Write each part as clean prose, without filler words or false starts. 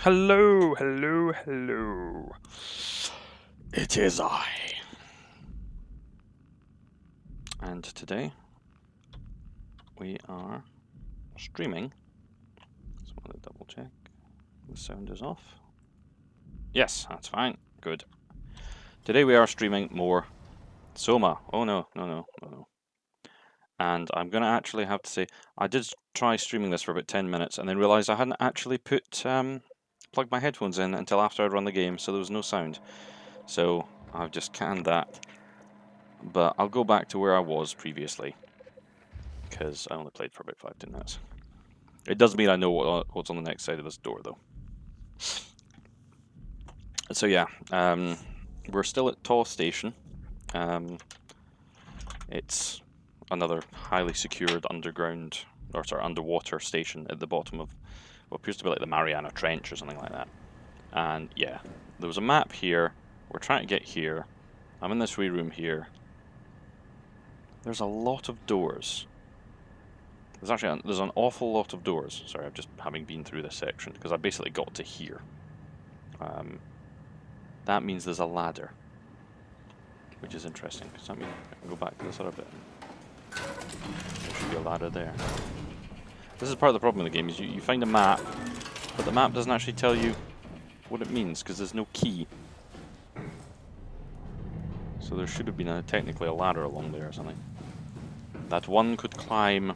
Hello, hello, hello. It is I. And today we are streaming. Just want to double check. The sound is off. Yes, that's fine. Good. Today we are streaming more SOMA. Oh no, no, no, no, no. And I'm going to actually have to say, I did try streaming this for about 10 minutes and then realised I hadn't actually plugged my headphones in until after I'd run the game, so there was no sound. So I've just canned that. But I'll go back to where I was previously, because I only played for about 5-10 minutes. It does mean I know what's on the next side of this door, though. So yeah, we're still at Taw Station. It's another highly secured underwater station at the bottom of what appears to be like the Mariana Trench or something like that. And yeah, there was a map here. We're trying to get here. I'm in this wee room here. There's a lot of doors. There's an awful lot of doors. Sorry, I'm just having been through this section because I basically got to here. That means there's a ladder, which is interesting because that means I can go back to this other bit. There should be a ladder there. This is part of the problem in the game: is you find a map, but the map doesn't actually tell you what it means because there's no key. So there should have been technically a ladder along there or something that one could climb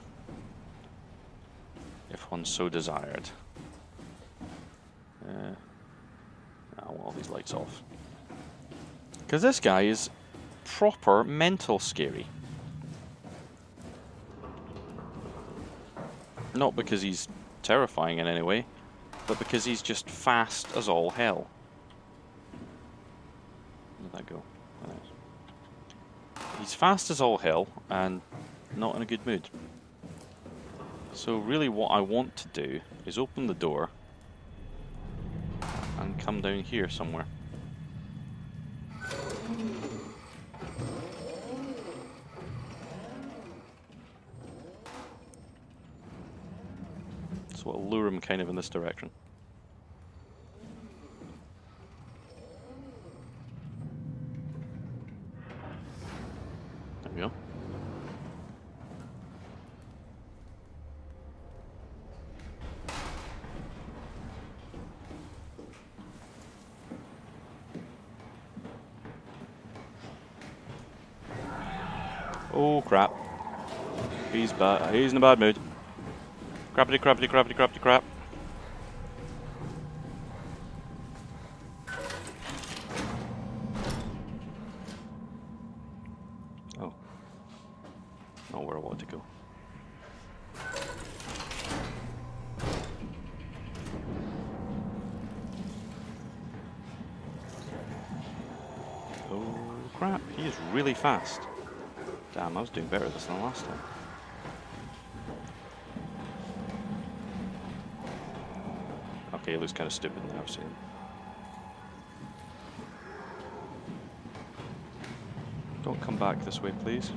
if one so desired. I want all these lights off. Because this guy is proper mental scary. Not because he's terrifying in any way, but because he's just fast as all hell. Where did that go? He's fast as all hell and not in a good mood. So really what I want to do is open the door and come down here somewhere. So it'll lure him kind of in this direction. There we go. Oh crap. He's bad. He's in a bad mood. Crappity crappity crappity crappity crap. Oh. Not where I wanted to go. Oh crap, he is really fast. Damn, I was doing better at this than last time. Okay, he looks kind of stupid now, I've seen him. Don't come back this way, please.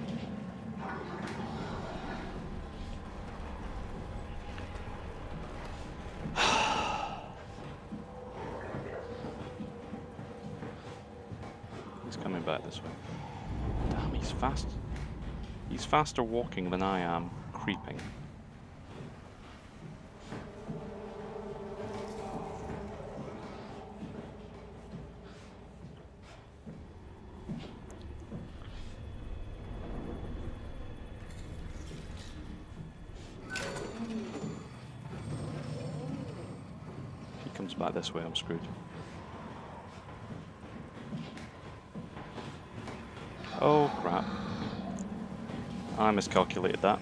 He's coming back this way. Damn, he's fast. He's faster walking than I am creeping. If he comes back this way, I'm screwed. Oh crap. I miscalculated that.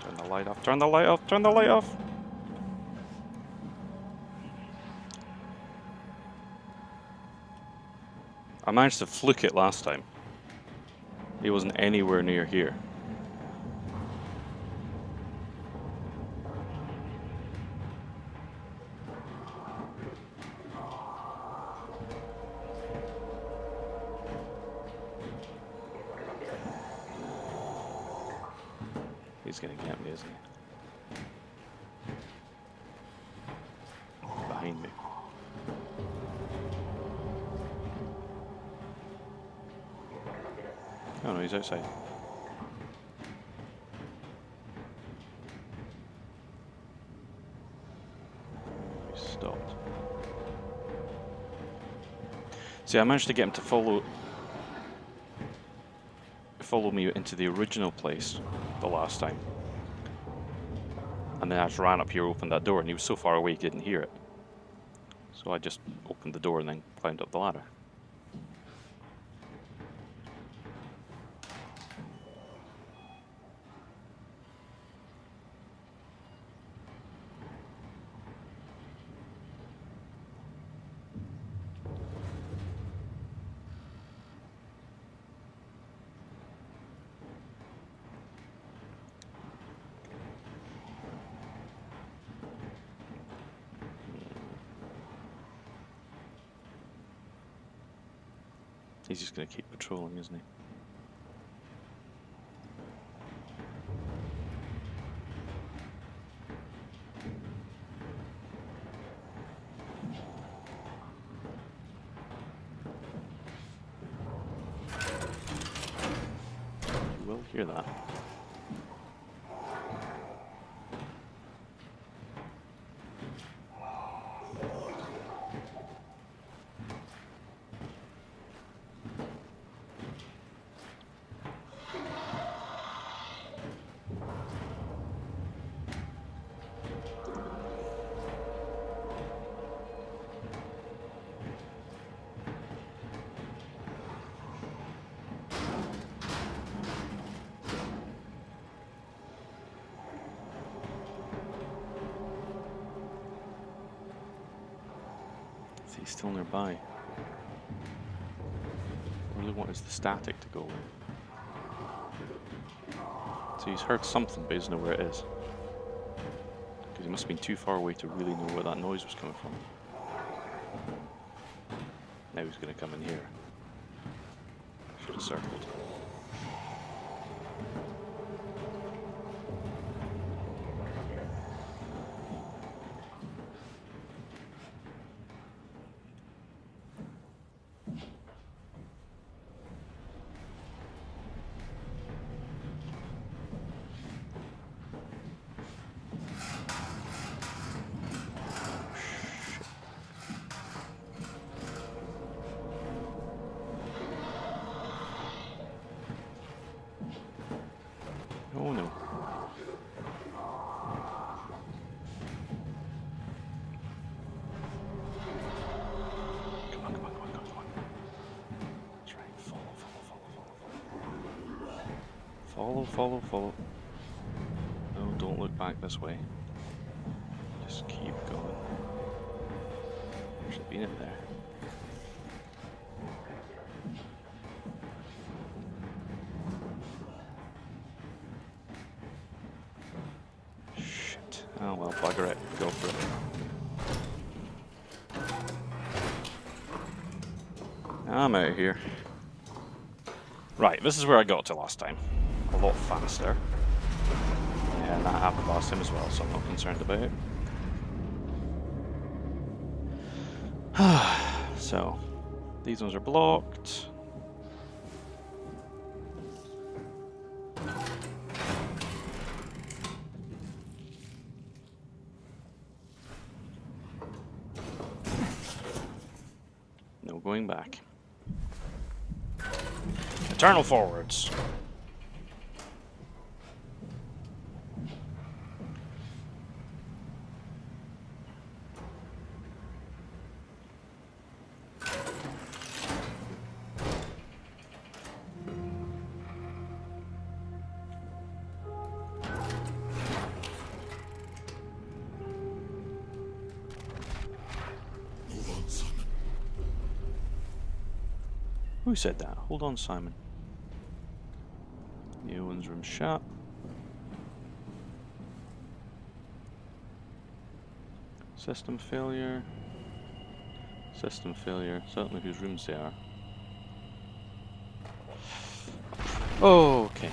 Turn the light off, turn the light off, turn the light off! I managed to fluke it last time. He wasn't anywhere near here. He's gonna get me, isn't he? Behind me. Oh no, he's outside. He's stopped. See, I managed to get him to follow me into the original place the last time. And then I just ran up here, opened that door, and he was so far away he didn't hear it. So I just opened the door and then climbed up the ladder. He's just going to keep patrolling, isn't he? You will hear that. He's still nearby. What I really want is the static to go away. So he's heard something, but he doesn't know where it is. Because he must have been too far away to really know where that noise was coming from. Now he's going to come in here. Should have circled. Oh no. Come on, come on, come on, come on, come on. That's right. Follow. Follow. No, don't look back this way. Just keep going. There should be in there. Oh well, bugger it. Go for it. I'm out of here. Right, this is where I got to last time. A lot faster. Yeah, and that happened last time as well, so I'm not concerned about it. So, these ones are blocked. No going back. Eternal forwards. Who said that? Hold on, Simon. The Owen's room shut. System failure. System failure. So I don't know whose rooms they are. Oh, okay.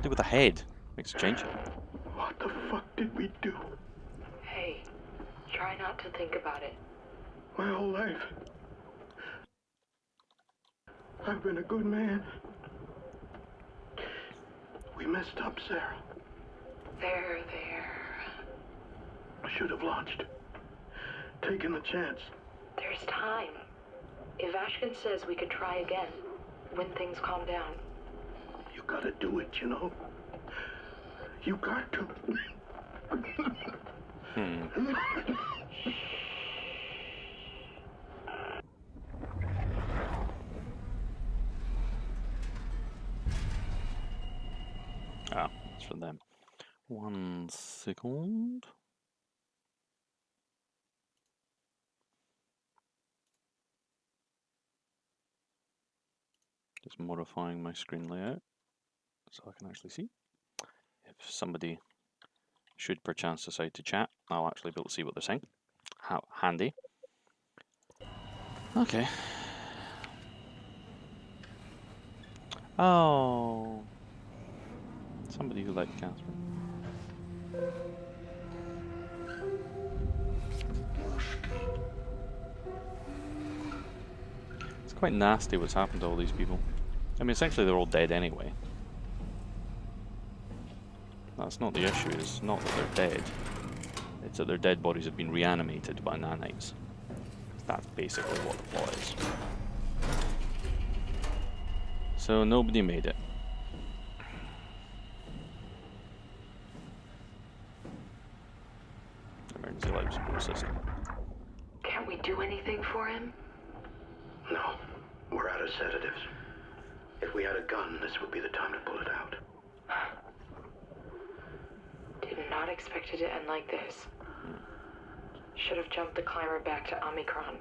Somebody with a head makes a change. What the fuck did we do? Hey, try not to think about it. My whole life, I've been a good man. We messed up, Sarah. There. I should have launched. Taken the chance. There's time. If Ashkin says we could try again, when things calm down. You gotta do it, you know? You got to. Ah, it's for them. 1 second. Just modifying my screen layout so I can actually see. If somebody should perchance decide to chat, I'll actually be able to see what they're saying. How handy. Okay. Oh. Somebody who liked Catherine. It's quite nasty what's happened to all these people. I mean, essentially they're all dead anyway. That's not the issue, it's not that they're dead. It's that their dead bodies have been reanimated by nanites. That's basically what the plot is. So nobody made it. Emergency life support system. Can't we do anything for him? No, we're out of sedatives. If we had a gun, this would be the time to pull it out. Did not expect it to end like this. Should have jumped the climber back to Omicron.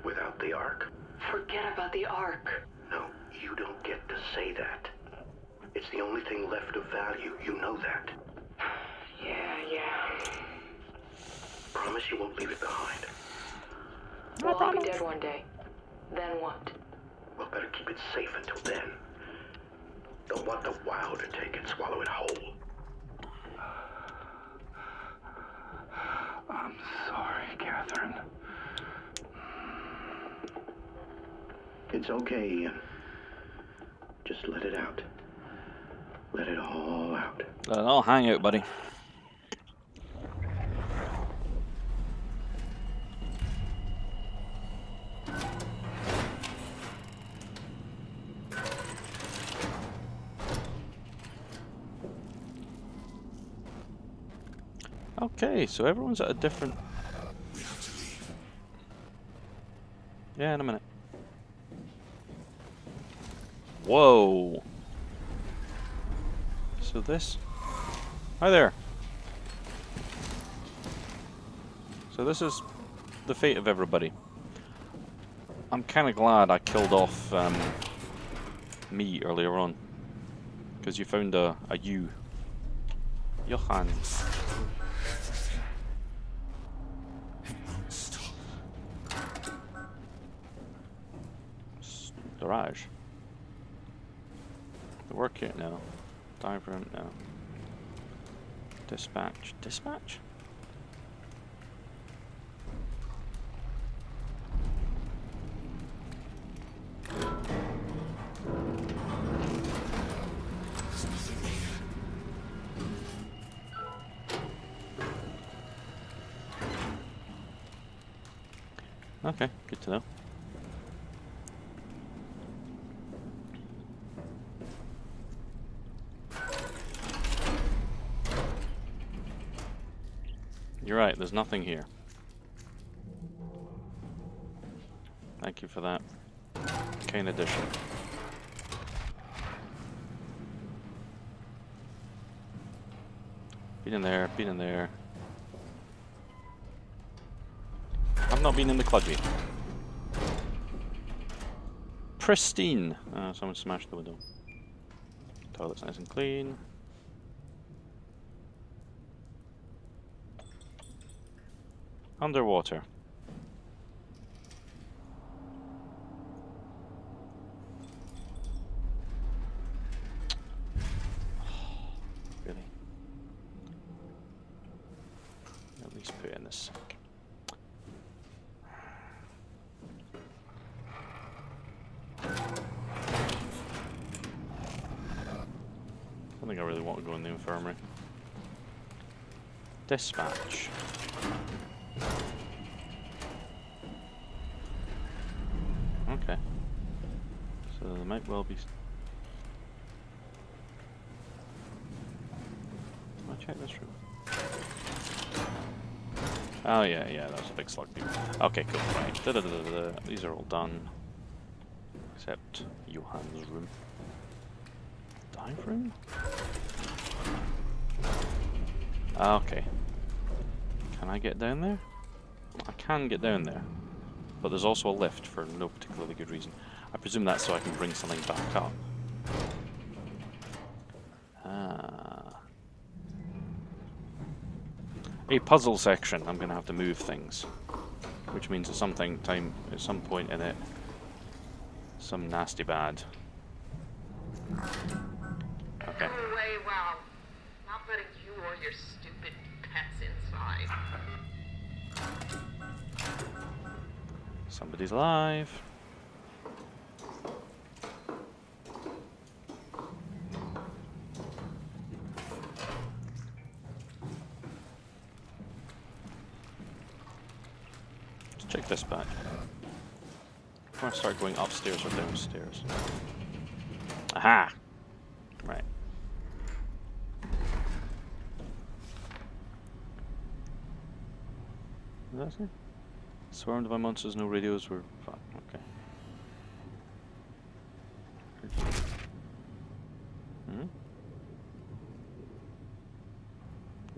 Without the Ark? Forget about the Ark. No, you don't get to say that. It's the only thing left of value, you know that. Yeah. Promise you won't leave it behind. Well, I'll be dead one day. Then what? We'll better keep it safe until then. Don't want the WoW to take it, swallow it whole. I'm sorry, Catherine. It's okay, Ian. Just let it out. Let it all out. Let it all hang out, buddy. Okay, so everyone's at a different... Yeah, in a minute. Whoa! So this... Hi there! So this is the fate of everybody. I'm kinda glad I killed off me earlier on. Because you found a U. Johan. Garage. The work unit now. Dive room now. Dispatch. Dispatch? Okay, good to know. You're right, there's nothing here. Thank you for that. Cane addition. Been in there, been in there. I've not been in the clodgy. Pristine! Someone smashed the window. Toilet's nice and clean. Underwater. think I really want to go in the infirmary. Dispatch. Okay. So there might well be... Can I check this room? Oh yeah, that was a big slug people. Okay, cool, right. These are all done. Except Johan's room. Dive room? Okay. Can I get down there? I can get down there. But there's also a lift for no particularly good reason. I presume that's so I can bring something back up. A puzzle section. I'm going to have to move things. Which means at some point in it, some nasty bad. Okay. Go away, wow. Not letting you or your stupid pets inside. Somebody's alive. Let's check this back. Before I start going upstairs or downstairs. Aha! Right. What did I say? Swarmed by monsters, no radios were... Fuck, okay. Hmm?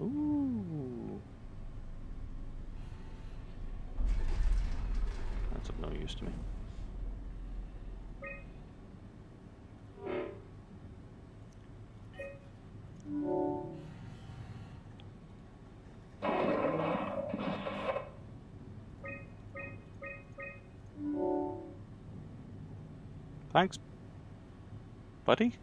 Ooh. That's of no use to me. Thanks, buddy.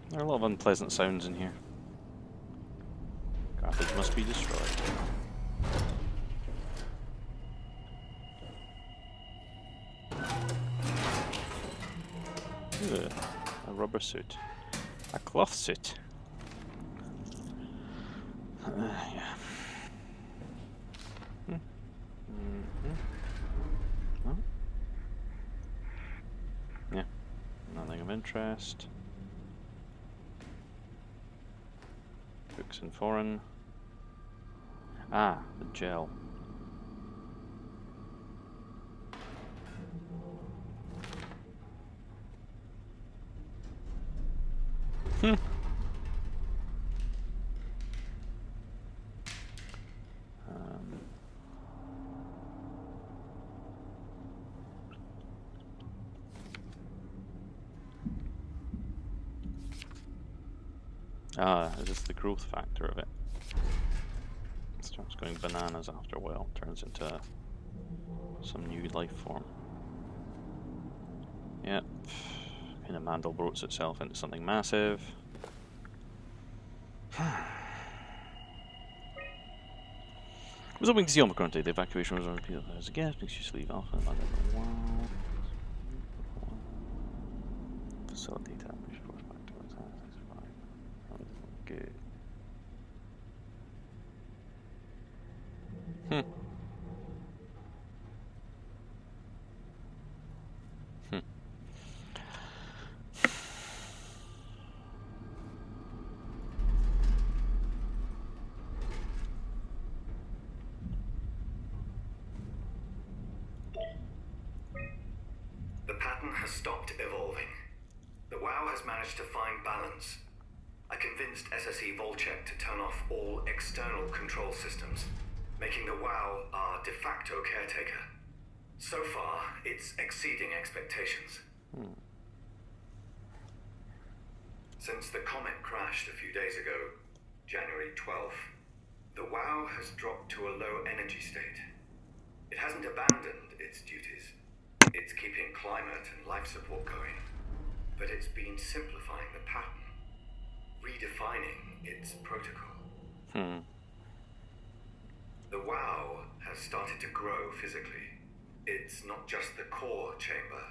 There are a lot of unpleasant sounds in here. Garbage must be destroyed. Ugh, a rubber suit. A cloth suit. Yeah. Oh. Yeah. Nothing of interest. Books in foreign. Ah, the gel. Is this the growth factor of it? It starts going bananas after a while, turns into some new life form. Yep. And a Mandelbrot's itself into something massive. Was hoping to see Omicron today. The evacuation was on repeat as a guest. Makes you sleep off. Facilitate damage. Force back to 65. Good. The pattern has stopped evolving. The WoW has managed to find balance. I convinced SSE Volcheck to turn off all external control systems, making the WoW our de facto caretaker. So far, it's exceeding expectations. Since the comet crashed a few days ago, January 12th, the WoW has dropped to a low energy state. It hasn't abandoned its duties. It's keeping climate and life support going, but it's been simplifying the pattern. redefining its protocol. Hmm. The WoW has started to grow physically. It's not just the core chamber.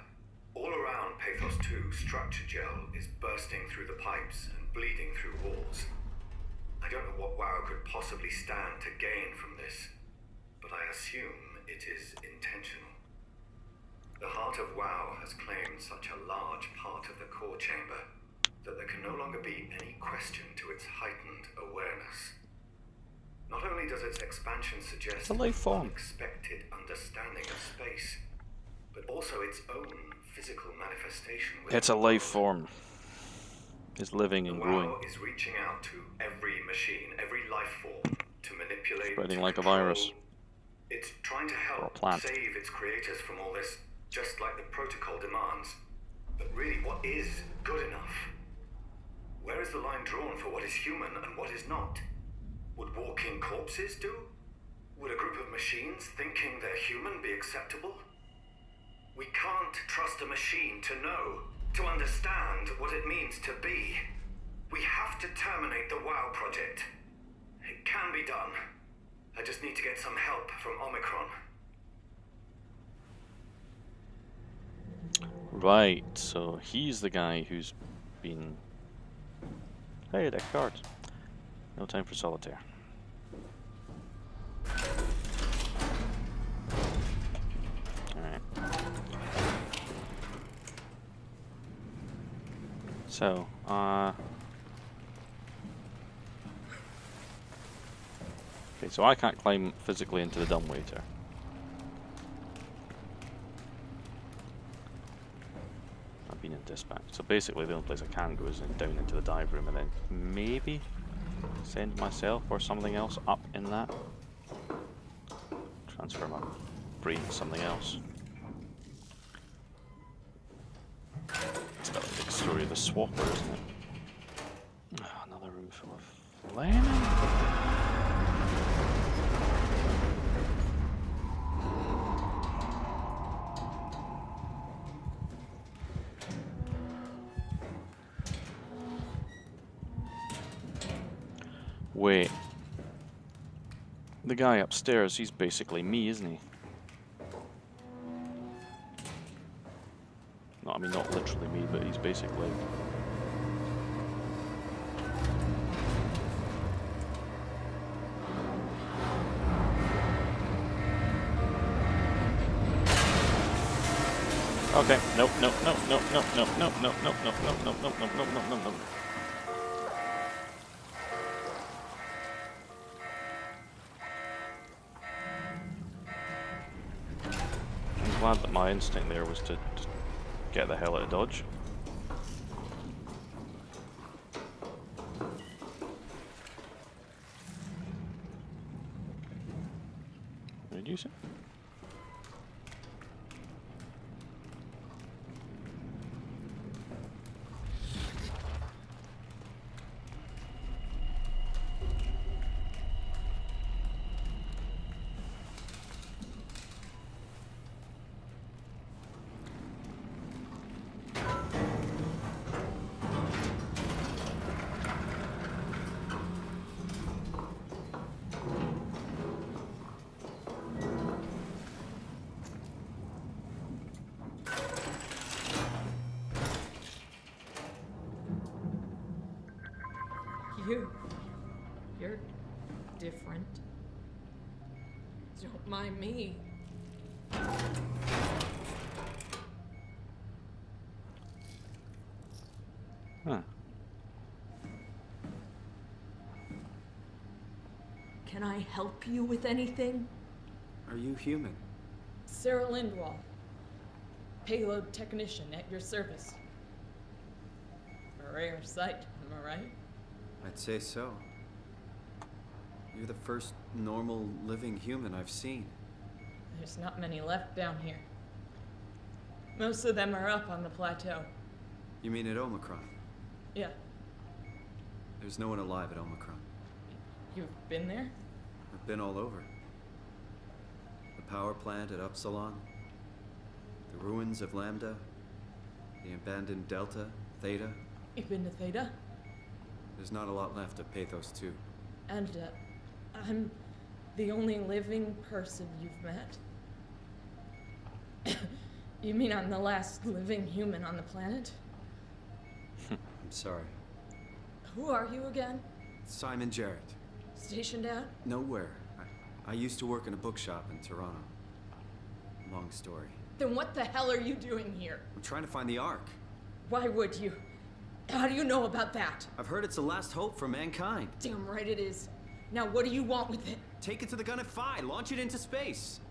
All around Pathos 2, structure gel is bursting through the pipes and bleeding through walls. I don't know what WoW could possibly stand to gain from this, but I assume it is intentional. The heart of WoW has claimed such a large part of the core chamber that there can no longer be any question to its heightened awareness. Not only does its expansion suggest a life form. unexpected understanding of space, but also its own physical manifestation. It's a life form. It's living and growing. WoW is reaching out to every machine, every life form to manipulate, Spreading to like a control. virus. It's trying to Or a help plant. save its creators from all this, just like the protocol demands. But really, what is good enough? Where is the line drawn for what is human and what is not? Would walking corpses do? Would a group of machines thinking they're human be acceptable? We can't trust a machine to know, to understand what it means to be. We have to terminate the WoW project. It can be done. I just need to get some help from Omicron. Right, so he's the guy who's been... Hey, deck cards. No time for solitaire. Alright. So, okay, so I can't climb physically into the dumbwaiter. I've been in dispatch. So basically the only place I can go is down into the dive room and then maybe send myself or something else up in that. Transfer my brain to something else. It's about the big story of the swapper, isn't it? Oh, another room full of lemon. Wait. The guy upstairs, he's basically me, isn't he? No, I mean not literally me, but he's basically... Okay, nope, nope, nope, nope, nope, nope, nope, nope, nope, nope, nope, nope, nope, nope, nope, nope, nope, nope. I'm glad that my instinct there was to get the hell out of Dodge. Reduce it. You're different. Don't mind me. Huh. Can I help you with anything? Are you human? Sarah Lindwall, payload technician at your service. A rare sight, am I right? I'd say so. You're the first normal living human I've seen. There's not many left down here. Most of them are up on the plateau. You mean at Omicron? Yeah, There's no one alive at Omicron. you've been there? I've been all over. The power plant at Upsilon, the ruins of Lambda, the abandoned Delta, Theta. You've been to Theta? There's not a lot left of Pathos 2. And I'm the only living person you've met? You mean I'm the last living human on the planet? I'm sorry. Who are you again? Simon Jarrett. Stationed out? Nowhere. I used to work in a bookshop in Toronto. Long story. Then what the hell are you doing here? I'm trying to find the Ark. Why would you? How do you know about that? I've heard it's the last hope for mankind. Damn right it is. Now what do you want with it? Take it to the Gun Phi. Launch it into space.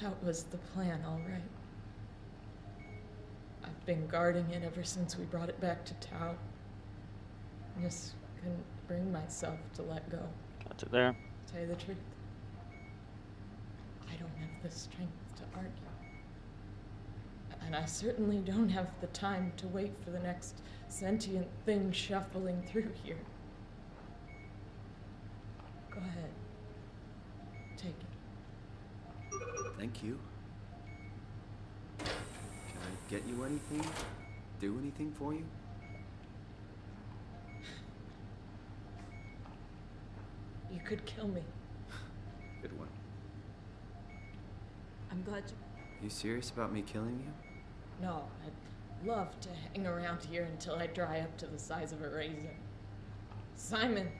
That was the plan, all right. I've been guarding it ever since we brought it back to Tau. I just couldn't bring myself to let go. That's it there. To tell you the truth, I don't have the strength to argue. And I certainly don't have the time to wait for the next sentient thing shuffling through here. Go ahead. Take it. Thank you. Can I get you anything? Do anything for you? You could kill me. Good one. I'm glad you... You serious about me killing you? No, I'd love to hang around here until I dry up to the size of a raisin. Simon,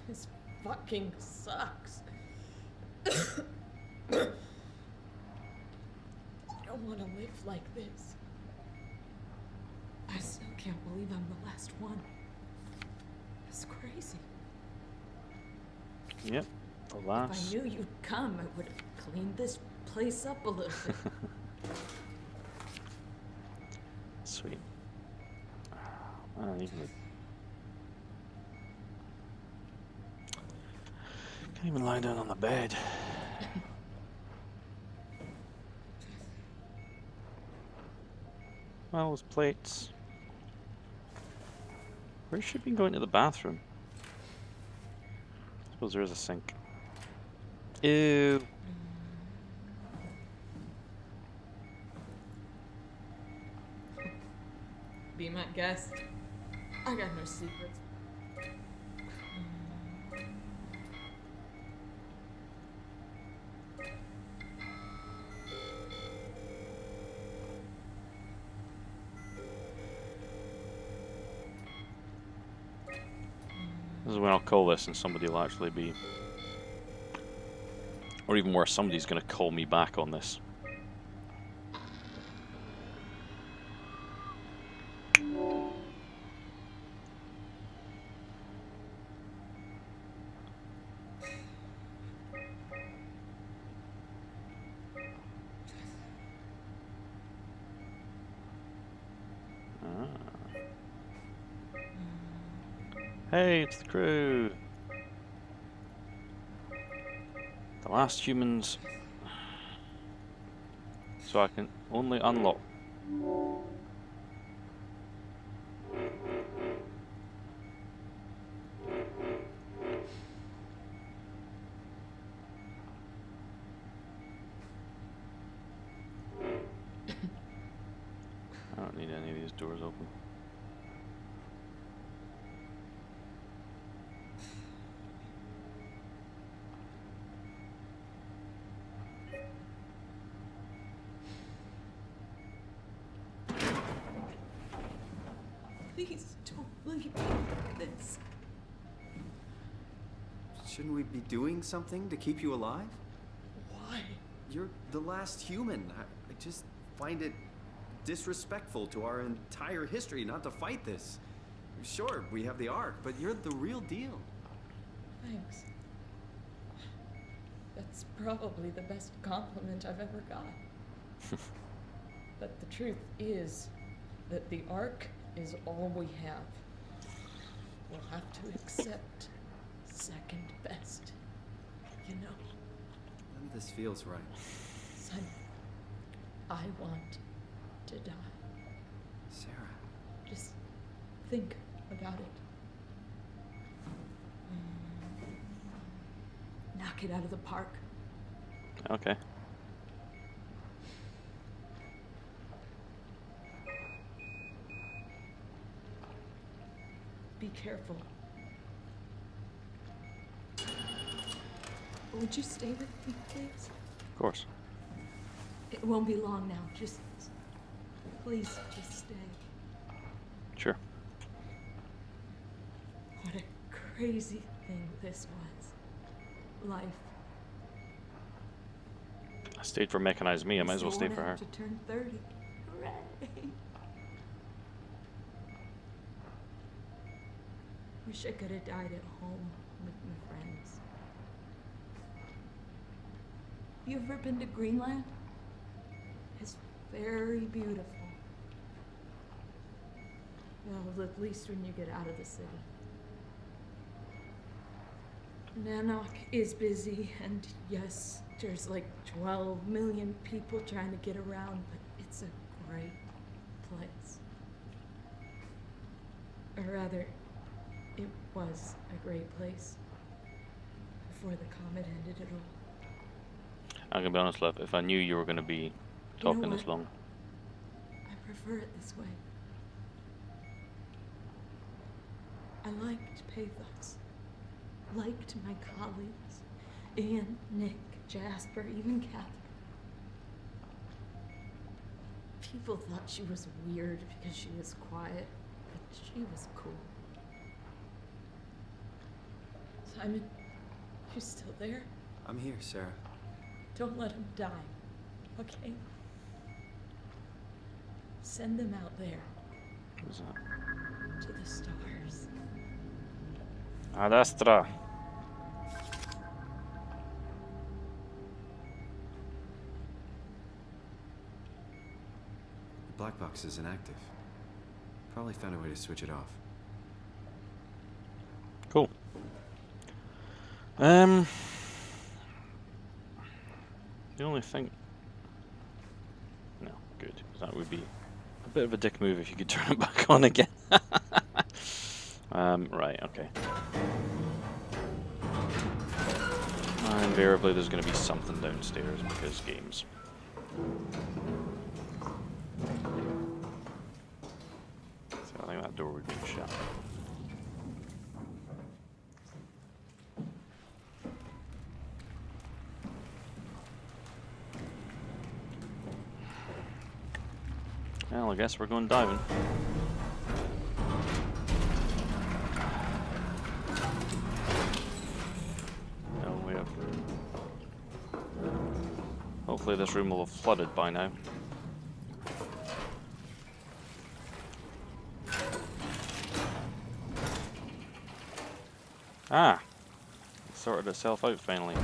this fucking sucks. I don't want to live like this. I still can't believe I'm the last one. It's crazy. Yep. The If last. I knew you'd come, I would have cleaned this place up a little bit. Sweet. Even the... Can't even lie down on the bed. Well, those plates. Where should be going to the bathroom? I suppose there is a sink. Ew. Be my guest. I got no secrets. This is when I'll call this and somebody will actually be... Or even worse, somebody's going to call me back on this. Hey, it's the crew. The last humans. So I can only unlock. I don't need any of these doors open. Please don't leave me like this. Shouldn't we be doing something to keep you alive? Why? You're the last human. I just find it disrespectful to our entire history not to fight this. Sure, we have the Ark, but you're the real deal. Thanks. That's probably the best compliment I've ever got. But the truth is that the Ark is all we have. We'll have to accept second best. You know, None of this feels right. son, I want to die. Sarah. Just think about it. Knock it out of the park. Okay. be careful. Would you stay with me, please? Of course. It won't be long now. Just, please, just stay. Sure. What a crazy thing this was. Life. I stayed for Mechanized Me. I might as well stay for her. To turn 30. Hooray! Wish I could have died at home with my friends. You ever been to Greenland? It's very beautiful. Well, at least when you get out of the city. Nanook is busy, and yes, there's like 12 million people trying to get around, but it's a great place. Or rather, it was a great place before the comet ended it all. I'm gonna be honest, love. If I knew you were gonna be talking this long, I prefer it this way. I liked pathos. Liked my colleagues. Ian, Nick, Jasper, even Catherine. People thought she was weird because she was quiet, but she was cool. Simon, you still there? I'm here, Sarah. Don't let him die, okay? Send them out there. what was that? To the stars. Ad Astra. The black box is inactive. Probably found a way to switch it off. Cool. The only thing... No, good. 'Cause that would be a bit of a dick move if you could turn it back on again. Right, okay. Invariably there's going to be something downstairs because games. So I think that door would be shut. Well, I guess we're going diving. No, we have... Hopefully this room will have flooded by now. Ah! It sorted itself out finally.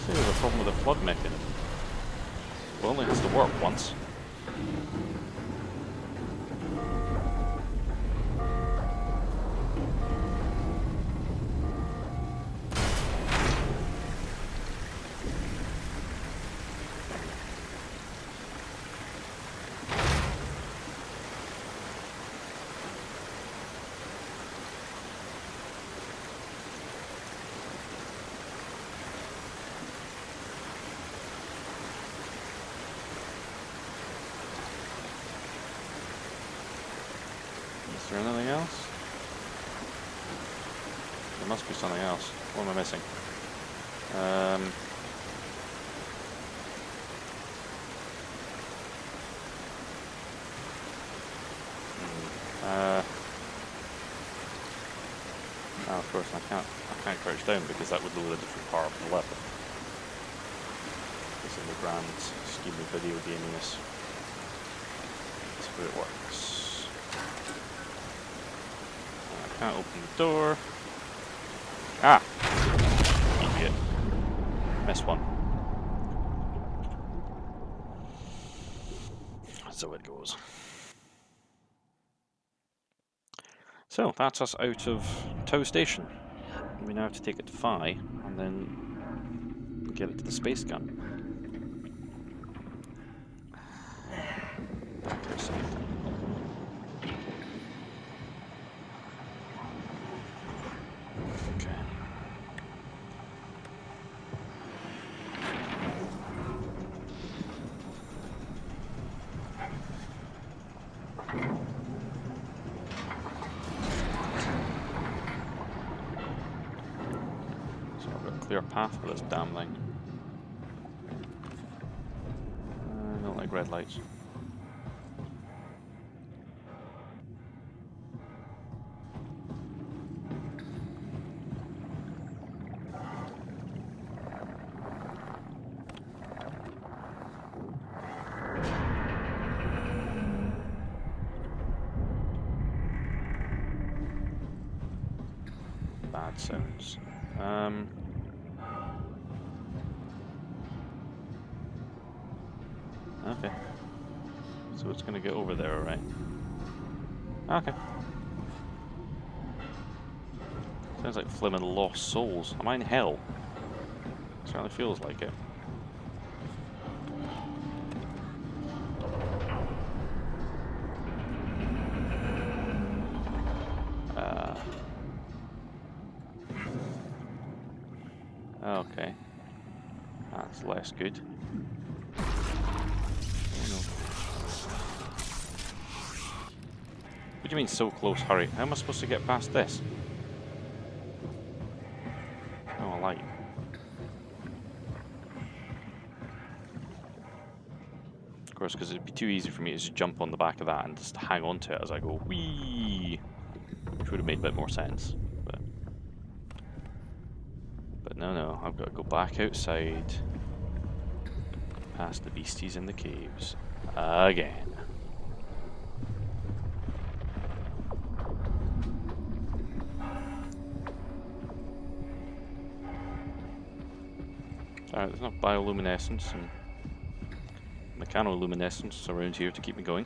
There's a problem with the flood mechanism. It only has to work once. Is there anything else? There must be something else. What am I missing? Oh, of course, I can't crouch down because that would load a different part of the weapon. This is the grand scheme of video gaminess. That's how it works. I can't open the door. Ah! Idiot. Missed one. So it goes. So that's us out of Tow Station. We now have to take it to Phi and then get it to the space gun. Back outside. Okay. So I've got a clear path for this damn thing. I don't like red lights. Bad sounds. Okay. So it's gonna get over there, alright. Okay. Sounds like flimming Lost Souls. Am I in hell? Certainly feels like it. Okay. That's less good. Oh no. What do you mean so close? Hurry. How am I supposed to get past this? Oh, a light. Of course, because it'd be too easy for me to just jump on the back of that and just hang on to it as I go whee, which would have made a bit more sense. But no, I've got to go back outside, past the beasties in the caves, again. Alright, there's enough bioluminescence and mechanoluminescence around here to keep me going.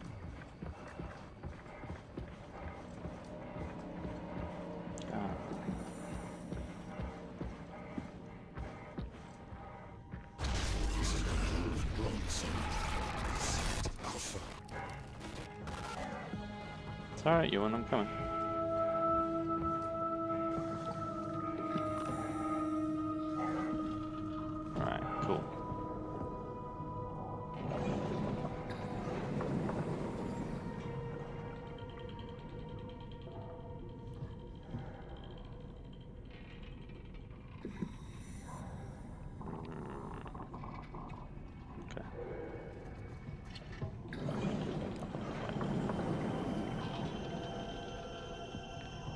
It's alright, Ewan, I'm coming. Alright, cool. Okay.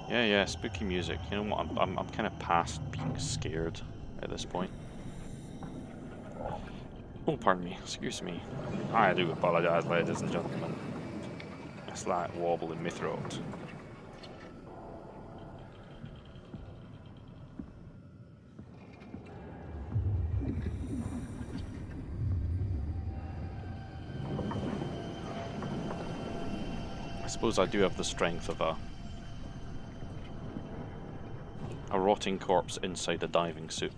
Yeah, spooky music. You know what? I'm kind of past being scared at this point. Oh, pardon me. Excuse me. I do apologise, ladies and gentlemen. A slight wobble in my throat. I suppose I do have the strength of a rotting corpse inside a diving suit,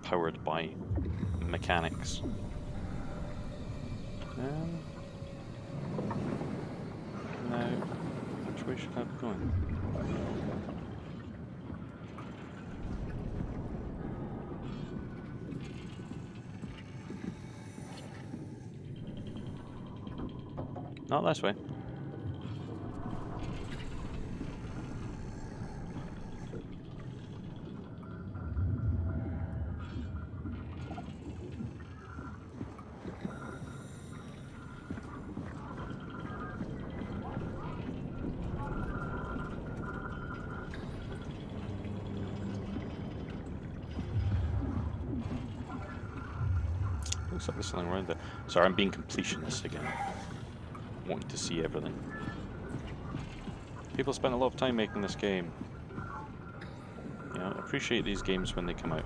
powered by mechanics. Now, which way should I be going? Not this way. Looks like there's something around there. Sorry, I'm being completionist again. Wanting to see everything. People spend a lot of time making this game. You know, appreciate these games when they come out.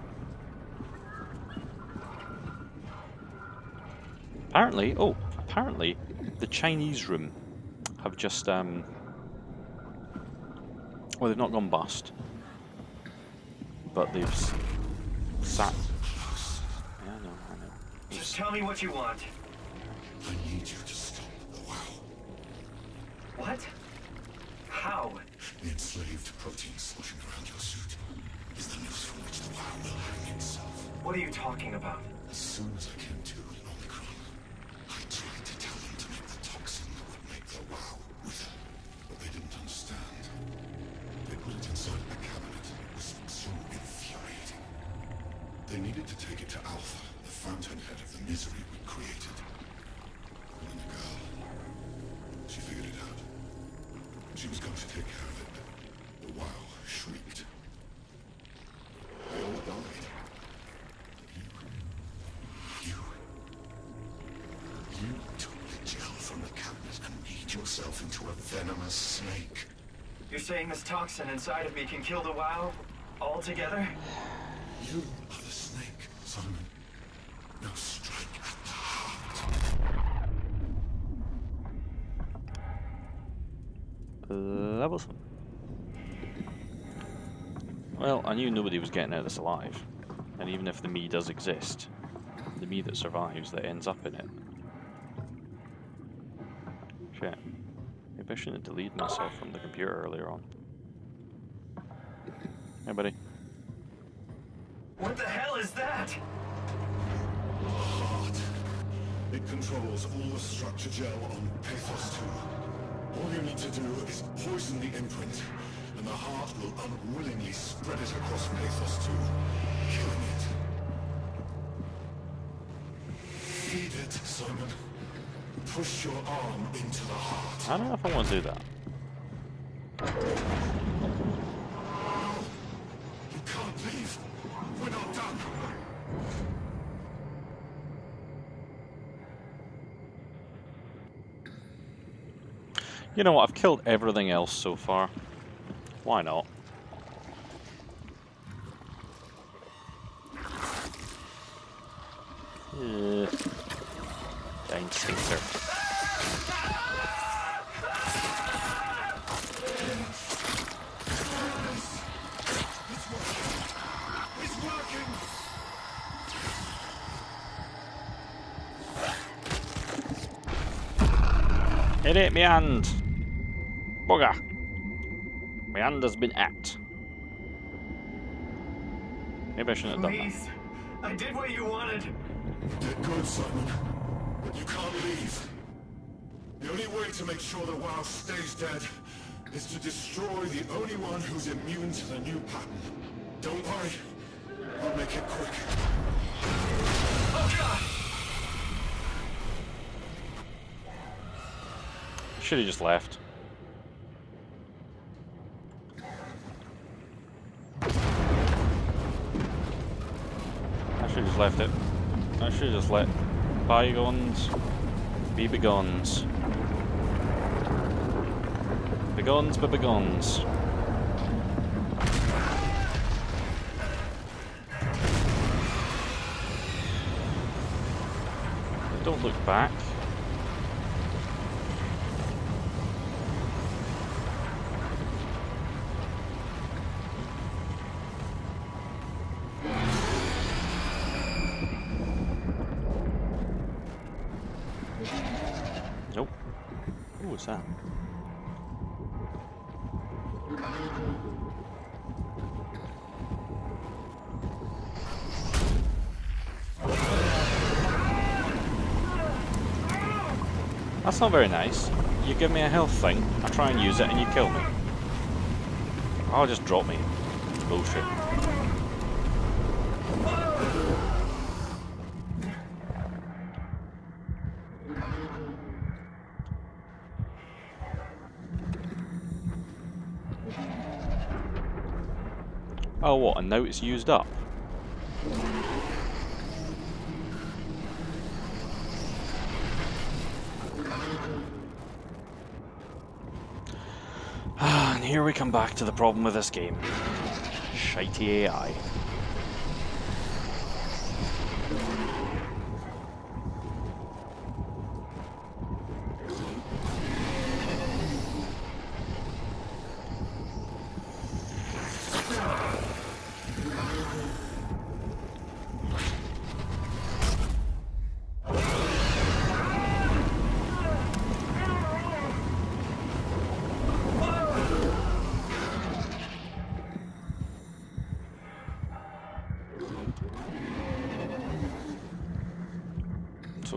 Apparently, apparently, the Chinese room have just well, they've not gone bust, but they've sat. Yeah, I know. Just tell me what you want. I need you to stop the WoW. What? How? The enslaved protein sloshing around your suit is the noose from which the WoW will hang itself. What are you talking about? As soon as I came to in Omicron, I tried to tell them to make the toxin that would make the WoW wither, but they didn't understand. They put it inside a cabinet. It was so infuriating. They needed to take it to Alpha, the fountainhead of the misery we created. And then the girl, she figured it out. She was going to take care of it, but the WoW shrieked. They all died. You took the gel from the cabinet and made yourself into a venomous snake. You're saying this toxin inside of me can kill the WoW altogether? You are the snake, Simon. Now strike at the heart. Levels. Well, I knew nobody was getting out of this alive, and even if the me does exist, the me that survives that ends up in it. Shit. Maybe I shouldn't have deleted myself from the computer earlier on. Hey, buddy. What the hell is that? The heart. It controls all the structure gel on Pathos 2. All you need to do is poison the imprint, and the heart will unwillingly spread it across Pathos 2, killing it. Feed it, Simon. Push your arm into the heart. I don't know if I want to do that. You can't leave. We're not done. You know what? I've killed everything else so far. Why not? Dang stinker. It's working. Hit it, me hand! Bugger! My hand has been at. Maybe I shouldn't have done that. Please. I did what you wanted. You did good, Simon. But you can't leave. The only way to make sure the WoW stays dead is to destroy the only one who's immune to the new pattern. Don't worry. I'll make it quick. Oh god! Should have just left. I should have just left it. I should have just let bygones be begones. Begones be begones. Don't look back. Nope. Ooh, what's that? That's not very nice. You give me a health thing, I try and use it, and you kill me. Oh, just drop me. Bullshit. Oh, what? And now it's used up? And here we come back to the problem with this game. Shitey AI.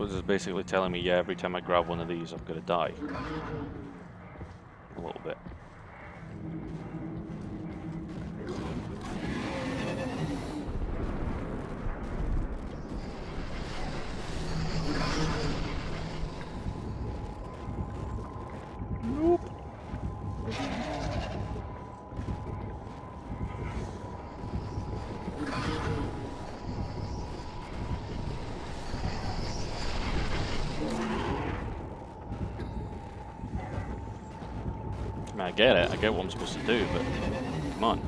So this is basically telling me, yeah, every time I grab one of these, I'm gonna die. A little bit. Nope. I mean, I get it. I get what I'm supposed to do, but come on.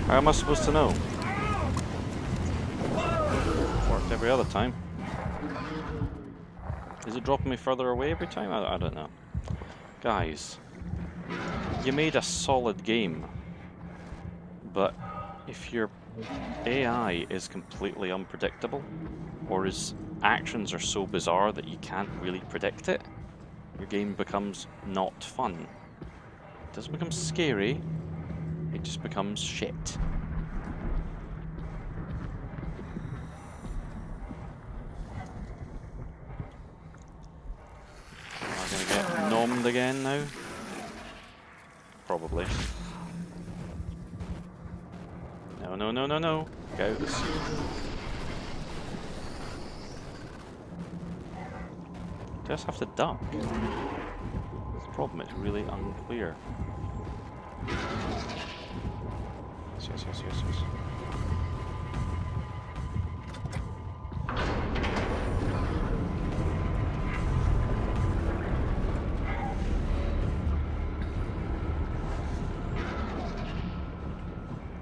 How am I supposed to know? Worked every other time. Is it dropping me further away every time? I don't know. Guys, you made a solid game, but if your AI is completely unpredictable, or his actions are so bizarre that you can't really predict it, your game becomes not fun. It doesn't become scary, it just becomes shit. Am I gonna get nommed again now? Probably. No, no, no, no, no. Get out this. Do I just have to duck? That's the problem, it's really unclear. Yes, yes, yes, yes, yes.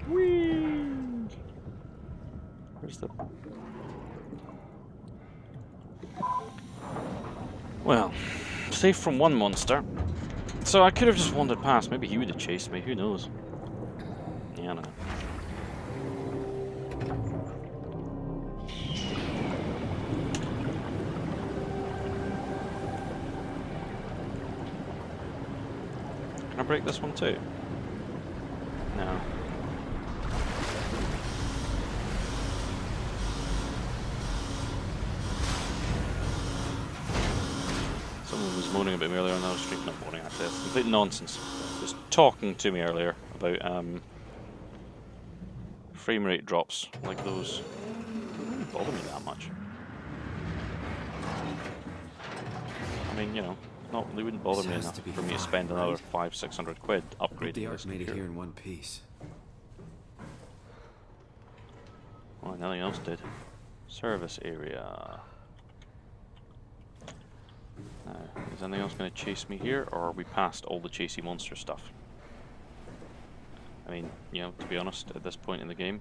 Whee! Where's the... Well, safe from one monster. So I could have just wandered past. Maybe he would have chased me. Who knows? Yeah, I don't know. Can I break this one too? No. Someone was moaning about me earlier on the street. Not moaning, actually. It's complete nonsense. Just talking to me earlier about frame rate drops like those. They don't really bother me that much. I mean, you know, they wouldn't bother me enough for me to spend another 500-600 quid upgrading the this Ark made it computer. here in one piece. Well, nothing else did. Service area. Now, is anything else going to chase me here, or are we past all the chasey monster stuff? I mean, you know, to be honest, at this point in the game,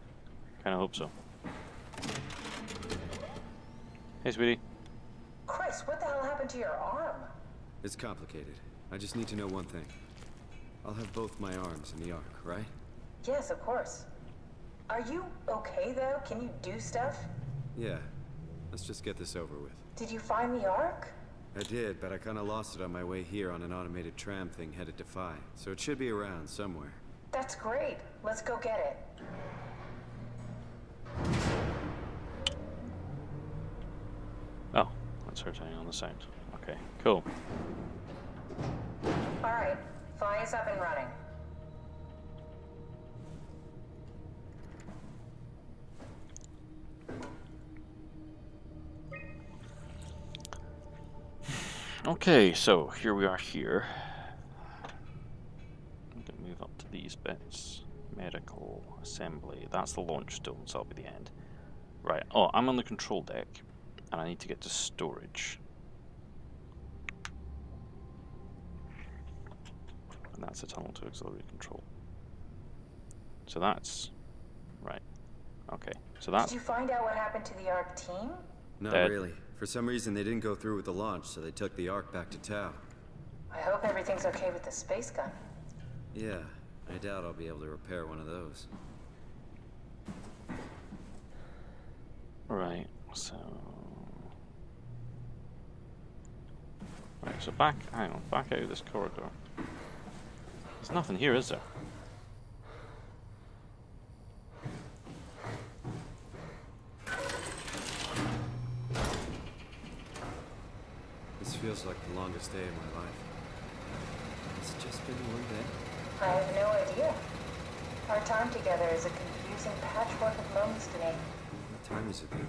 kind of hope so. Hey, sweetie. Chris, what the hell happened to your arm? It's complicated. I just need to know one thing. I'll have both my arms in the Ark, right? Yes, of course. Are you okay, though? Can you do stuff? Yeah. Let's just get this over with. Did you find the Ark? I did, but I kind of lost it on my way here on an automated tram thing headed to Phi. So it should be around somewhere. That's great. Let's go get it. Oh, that's her turning on the sound. Okay, cool. All right. Phi is up and running. Okay, so here we are here. I'm going to move up to these bits. Medical assembly. That's the launch stone, so that'll be the end. Right. Oh, I'm on the control deck, and I need to get to storage. And that's a tunnel to auxiliary control. So that's... right. Okay, so that's... Did you find out what happened to the Ark team? Not Dead. really. For some reason, they didn't go through with the launch, so they took the Ark back to Tau. I hope everything's okay with the space gun. Yeah, I doubt I'll be able to repair one of those. Right, so... Right, so back, hang on, back out of this corridor. There's nothing here, is there? This feels like the longest day of my life. It's just been one day. I have no idea. Our time together is a confusing patchwork of moments to me. What time is it then?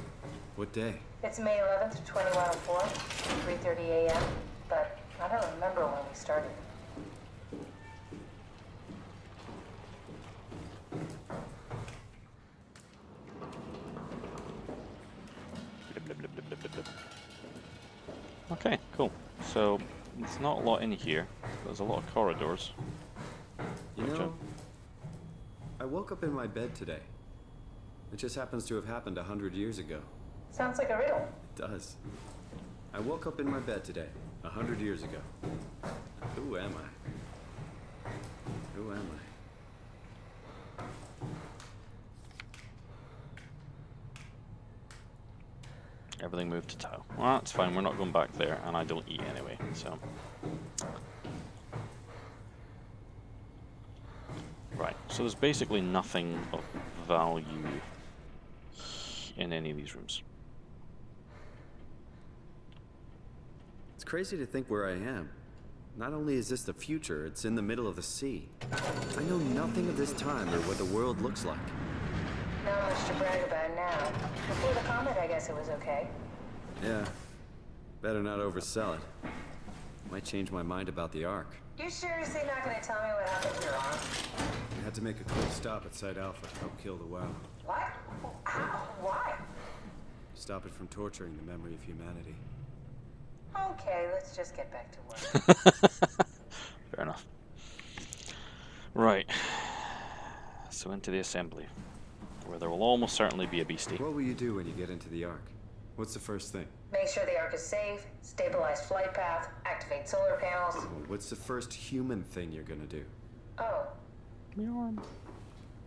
What day? It's May 11th, 2104, 3:30 a.m., but I don't remember when we started. Okay, cool. So, there's not a lot in here. There's a lot of corridors. You know, I woke up in my bed today. It just happens to have happened 100 years ago. Sounds like a riddle. It does. I woke up in my bed today, 100 years ago. Who am I? Who am I? Everything moved to Tau. Well, that's fine, we're not going back there, and I don't eat anyway, so... Right, so there's basically nothing of value in any of these rooms. It's crazy to think where I am. Not only is this the future, it's in the middle of the sea. I know nothing of this time or what the world looks like. Not much to brag about now. Before the comet, I guess it was okay. Yeah. Better not oversell it. Might change my mind about the Ark. You seriously not gonna tell me what happened to your arm? We had to make a quick stop at Site Alpha to help kill the WoW. What? How? Why? Stop it from torturing the memory of humanity. Okay, let's just get back to work. Fair enough. Right. So into the assembly, where there will almost certainly be a beastie. What will you do when you get into the Ark? What's the first thing? Make sure the Ark is safe, stabilize flight path, activate solar panels. Oh, what's the first human thing you're gonna do? Oh,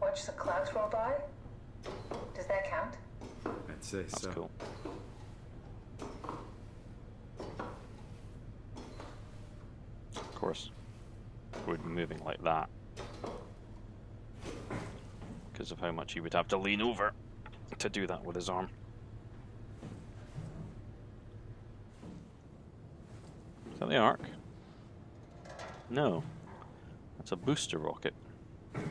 watch the clouds roll by? Does that count? I'd say That's so. cool. Of course, we'd be moving like that because of how much he would have to lean over to do that with his arm. Is that the Ark? No, that's a booster rocket. It's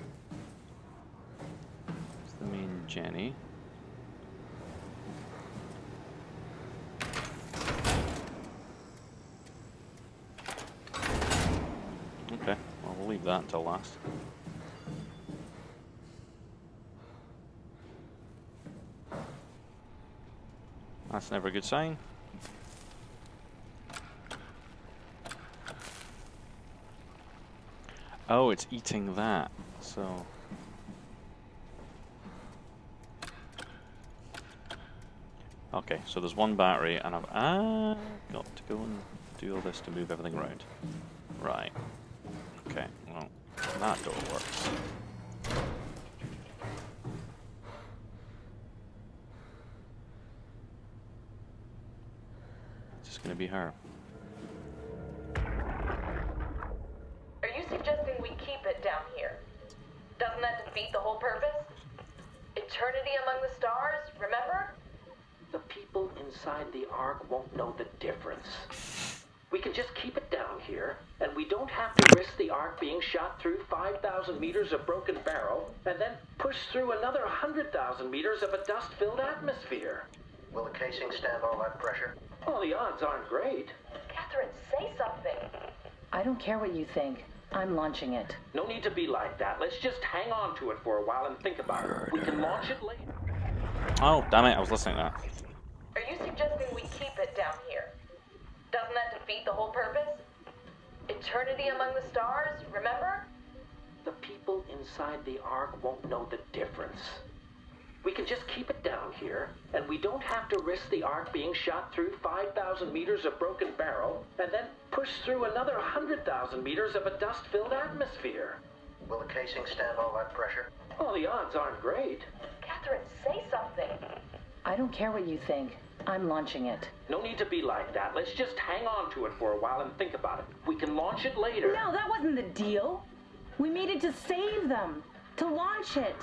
the main Jenny. Okay, well, we'll leave that until last. That's never a good sign. Oh, it's eating that, so... Okay, so there's one battery, and I've got to go and do all this to move everything around. Right. Okay, well, that door works. It's just gonna be her. Are you suggesting we keep it down here? Doesn't that defeat the whole purpose? Eternity among the stars, remember? The people inside the Ark won't know the difference. We can just keep it down here, and we don't have to risk the Ark being shot through 5,000 meters of broken barrel, and then push through another 100,000 meters of a dust-filled atmosphere. Will the casing stand all that pressure? Well, the odds aren't great. Catherine, say something. I don't care what you think. I'm launching it. No need to be like that. Let's just hang on to it for a while and think about it. We can launch it later. Oh, damn it, I was listening to that. Are you suggesting we keep it down here? Doesn't that defeat the whole purpose? Eternity among the stars, remember? The people inside the Ark won't know the difference. We can just keep it down here, and we don't have to risk the Ark being shot through 5,000 meters of broken barrel, and then push through another 100,000 meters of a dust-filled atmosphere. Will the casing stand all that pressure? Well, the odds aren't great. Catherine, say something. I don't care what you think. I'm launching it. No need to be like that. Let's just hang on to it for a while and think about it. We can launch it later. No, that wasn't the deal. We made it to save them. To launch it.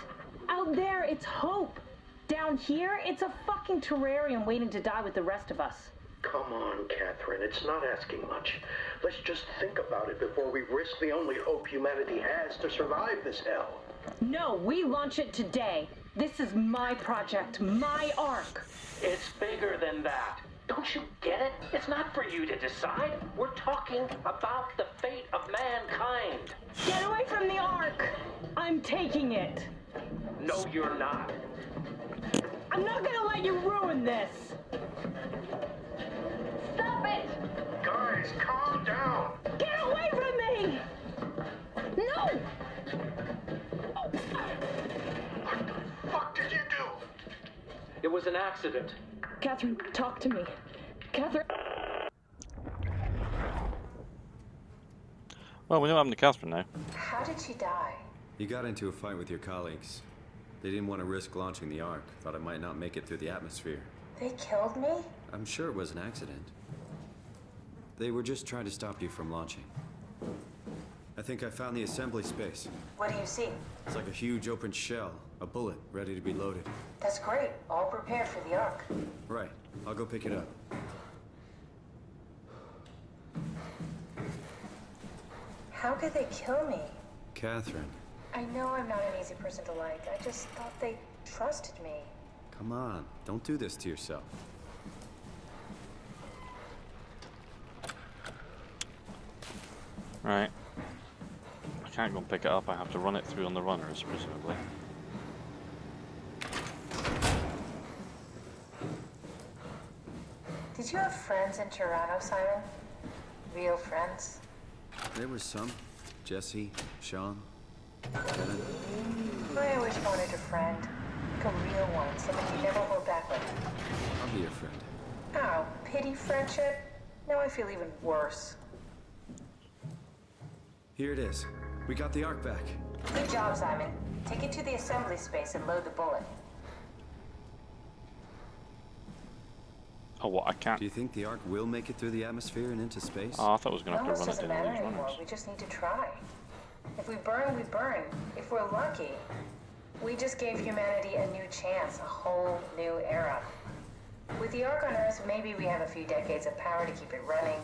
Out there, it's hope. Down here, it's a fucking terrarium waiting to die with the rest of us. Come on, Catherine. It's not asking much. Let's just think about it before we risk the only hope humanity has to survive this hell. No, we launch it today. This is my project, my ark. It's bigger than that. Don't you get it? It's not for you to decide. We're talking about the fate of mankind. Get away from the ark. I'm taking it. No, you're not. I'm not gonna let you ruin this. Stop it! Guys, calm down. Get away from me! No! What the fuck did you do? It was an accident. Catherine, talk to me. Catherine. Well, we know what happened to Catherine now. How did she die? You got into a fight with your colleagues. They didn't want to risk launching the Ark. Thought it might not make it through the atmosphere. They killed me? I'm sure it was an accident. They were just trying to stop you from launching. I think I found the assembly space. What do you see? It's like a huge open shell. A bullet ready to be loaded. That's great. All prepared for the ark. Right. I'll go pick it up. How could they kill me? Catherine, I know I'm not an easy person to like. I just thought they trusted me. come on. Don't do this to yourself. Right. I can't go and pick it up. I have to run it through on the runners, presumably. Did you have friends in Toronto, Simon? Real friends? There were some. Jesse, Sean, Brennan. I always wanted a friend. Like a real one, someone you never hold back with. I'll be your friend. Oh, pity friendship? Now I feel even worse. Here it is. We got the Ark back. Good job, Simon. Take it to the assembly space and load the bullet. Oh, what? I can't. Do you think the Ark will make it through the atmosphere and into space? Oh, I thought I was going It to have to almost run it doesn't down matter these anymore. runners. We just need to try. If we burn, we burn. If we're lucky, we just gave humanity a new chance, a whole new era. With the Ark on Earth, maybe we have a few decades of power to keep it running.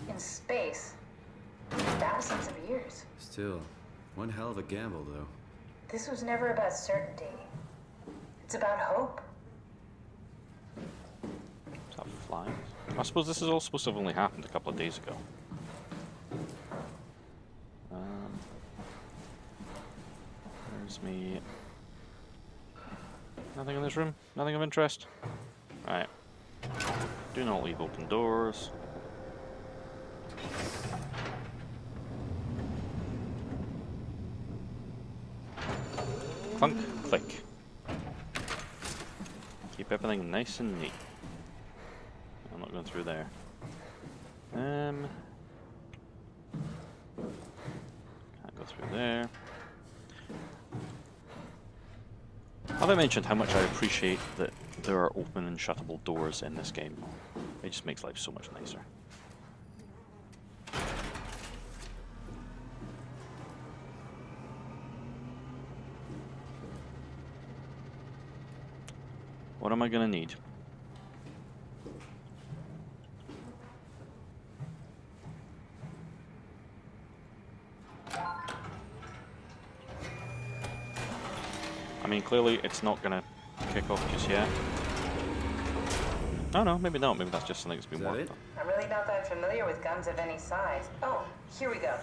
In space, thousands of years. Still, one hell of a gamble, though. This was never about certainty. It's about hope. Is that flies? I suppose this is all supposed to have only happened a couple of days ago. Where's me? Nothing in this room? Nothing of interest? Right. Do not leave open doors. Clunk, click. Keep everything nice and neat. I'm not going through there. Can't go through there. Have I mentioned how much I appreciate that there are open and shuttable doors in this game? It just makes life so much nicer. What am I gonna need? I mean, clearly it's not gonna kick off just yet. Oh no, maybe not. Maybe that's just something that's been worked on. I'm really not that familiar with guns of any size. Oh, here we go.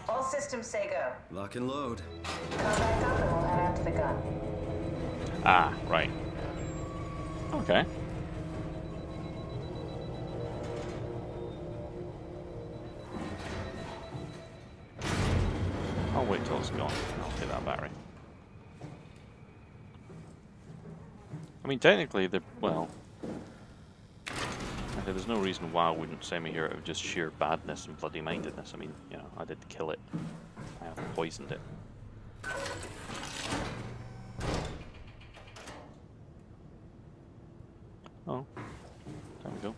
All systems say go. Lock and load. Come back up and we'll head out to the gun. Ah, right. Okay. I'll wait till it's gone. I'll take that battery. I mean, technically, well, there's no reason why I wouldn't send me here out of just sheer badness and bloody mindedness. I mean, you know, I did kill it. I have poisoned it. Oh, there we go.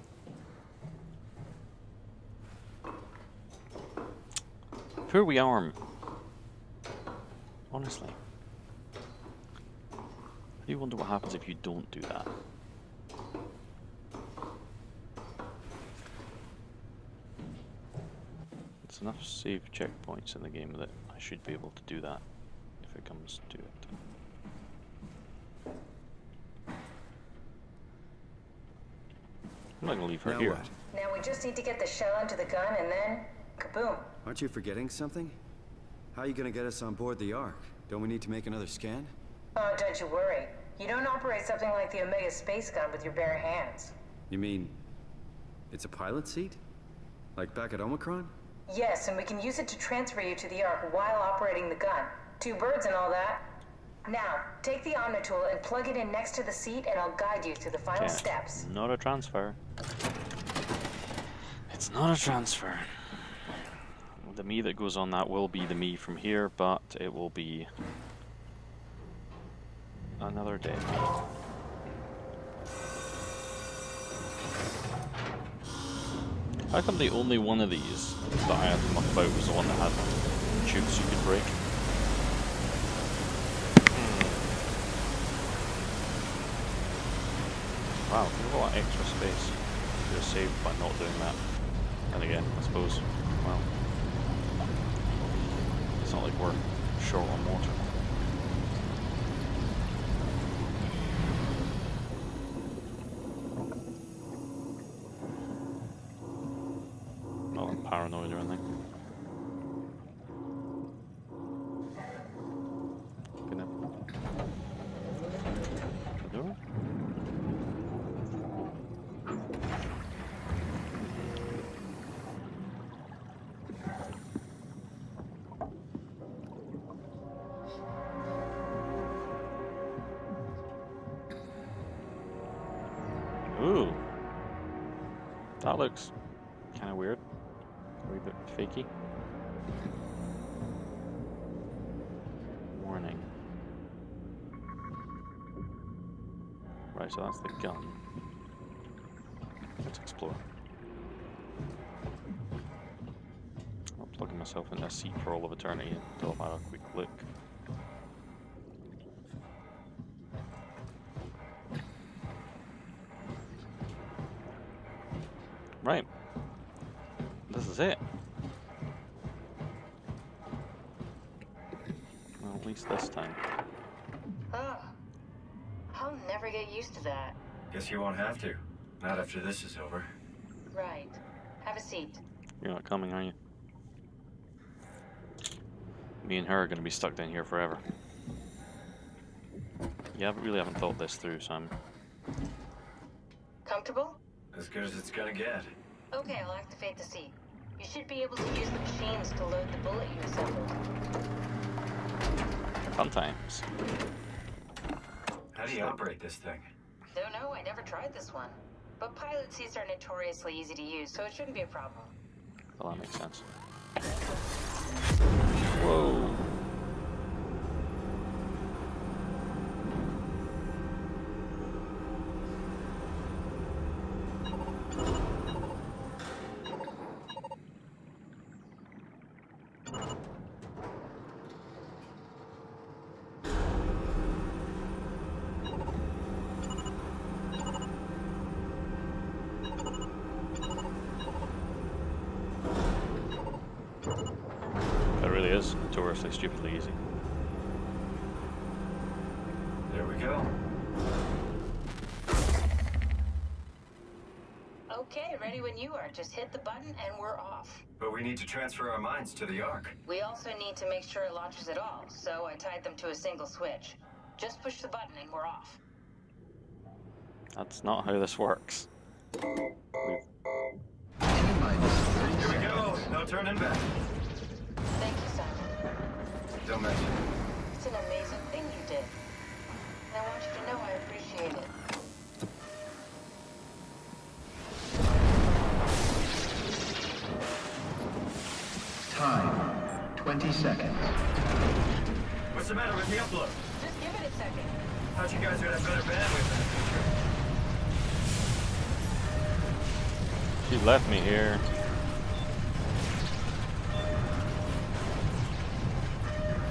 Poor wee arm. Honestly. I do wonder what happens if you don't do that. There's enough save checkpoints in the game that I should be able to do that if it comes to it. I'm not gonna leave her Now here. what? Now we just need to get the shell into the gun and then kaboom. Aren't you forgetting something? How are you gonna get us on board the Ark? Don't we need to make another scan? Oh, don't you worry. You don't operate something like the Omega space gun with your bare hands. You mean it's a pilot seat? Like back at Omicron? Yes, and we can use it to transfer you to the Ark while operating the gun. 2 birds and all that. Now, take the Omnitool and plug it in next to the seat and I'll guide you through the final steps. Not a transfer. It's not a transfer. The me that goes on that will be the me from here, but it will be another day. How come the only one of these that I had to muck about was the one that had tubes you could break? Wow, think of all that extra space could have saved by not doing that. And again, I suppose, well, it's not like we're short on water. Not I'm paranoid or anything. Gonna... The door? Ooh, that looks kind of weird, a wee bit fakey. Warning. Right, so that's the gun. Let's explore. I'm plugging myself in a seat for all of eternity until I've had a quick look. Right. This is it. Well, at least this time. Oh, I'll never get used to that. Guess you won't have to. Not after this is over. Right. Have a seat. You're not coming, are you? Me and her are going to be stuck down here forever. Yeah, I really haven't thought this through, Sam. Comfortable? As good as it's gonna get. Okay, I'll activate the seat. You should be able to use the machines to load the bullet you assembled. Fun times. How do you operate this thing? Don't know, I never tried this one. But pilot seats are notoriously easy to use, so it shouldn't be a problem. Well, that makes sense. Whoa. Is notoriously stupidly easy. There we go. Okay, ready when you are. Just hit the button and we're off. But we need to transfer our minds to the Ark. We also need to make sure it launches at all, so I tied them to a single switch. Just push the button and we're off. That's not how this works. Here we go. No turning back. Thank you, Simon. Don't mention it. It's an amazing thing you did. And I want you to know I appreciate it. Time, 20 seconds. What's the matter with the upload? Just give it a second. Thought you guys would have better bandwidth. She left me here.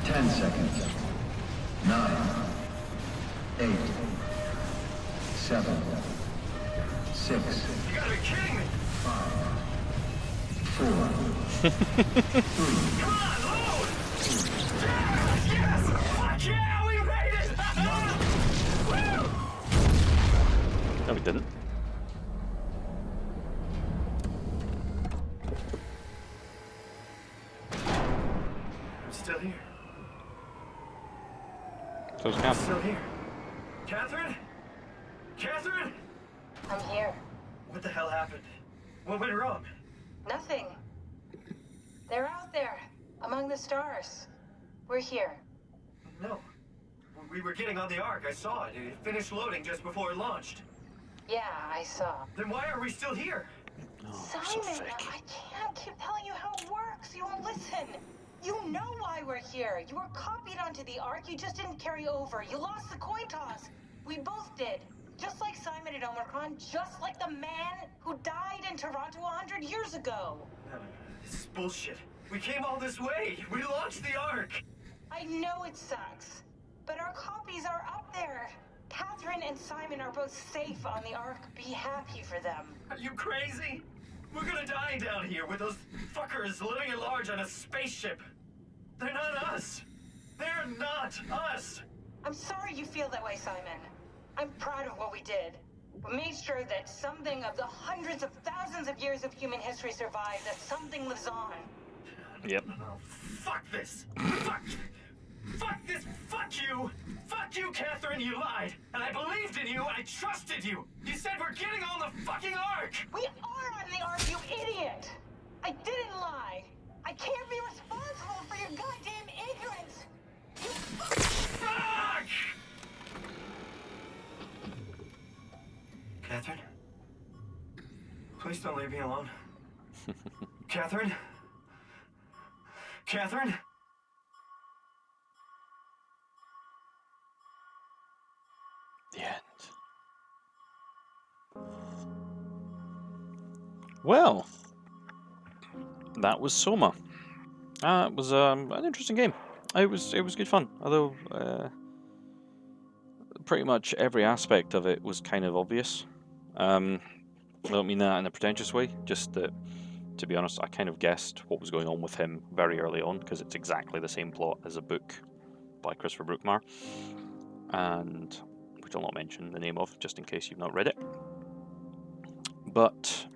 Ten seconds. 9, 8, 7, 6. You gotta be kidding me! 5, 4, 3. Come on, load! Yes! Fuck yeah, we made it! Woo! No, we didn't. I'm still here. So it's I'm Catherine. still here. Catherine? Catherine? I'm here. What the hell happened? What went wrong? Nothing. They're out there, among the stars. We're here. No. We were getting on the Ark. I saw it. It finished loading just before it launched. Yeah, I saw. Then why are we still here? Oh, Simon, so fake. I can't keep telling you how it works. You won't listen. You know why we're here. You were copied onto the Ark. You just didn't carry over. You lost the coin toss. We both did. Just like Simon at Omicron, just like the man who died in Toronto 100 years ago. No, this is bullshit. We came all this way. We launched the Ark. I know it sucks, but our copies are up there. Catherine and Simon are both safe on the Ark. Be happy for them. Are you crazy? We're gonna die down here with those fuckers living at large on a spaceship. They're not us. They're not us. I'm sorry you feel that way, Simon. I'm proud of what we did. We made sure that something of the hundreds of thousands of years of human history survived, that something lives on. Yep. Oh, fuck this. Fuck this. Fuck you. Fuck you, Catherine. You lied. And I believed in you. I trusted you. You said we're getting on the fucking Ark. We are on the Ark, you idiot! I didn't lie. I can't be responsible for your goddamn ignorance. You Fuck! Catherine? Please don't leave me alone. Catherine? Catherine? The end. Well, that was Soma. It was an interesting game. It was good fun, although pretty much every aspect of it was kind of obvious. I don't mean that in a pretentious way, just that, to be honest, I kind of guessed what was going on with him very early on, because it's exactly the same plot as a book by Christopher Brookmar, and which I'll not mention the name of, just in case you've not read it. But,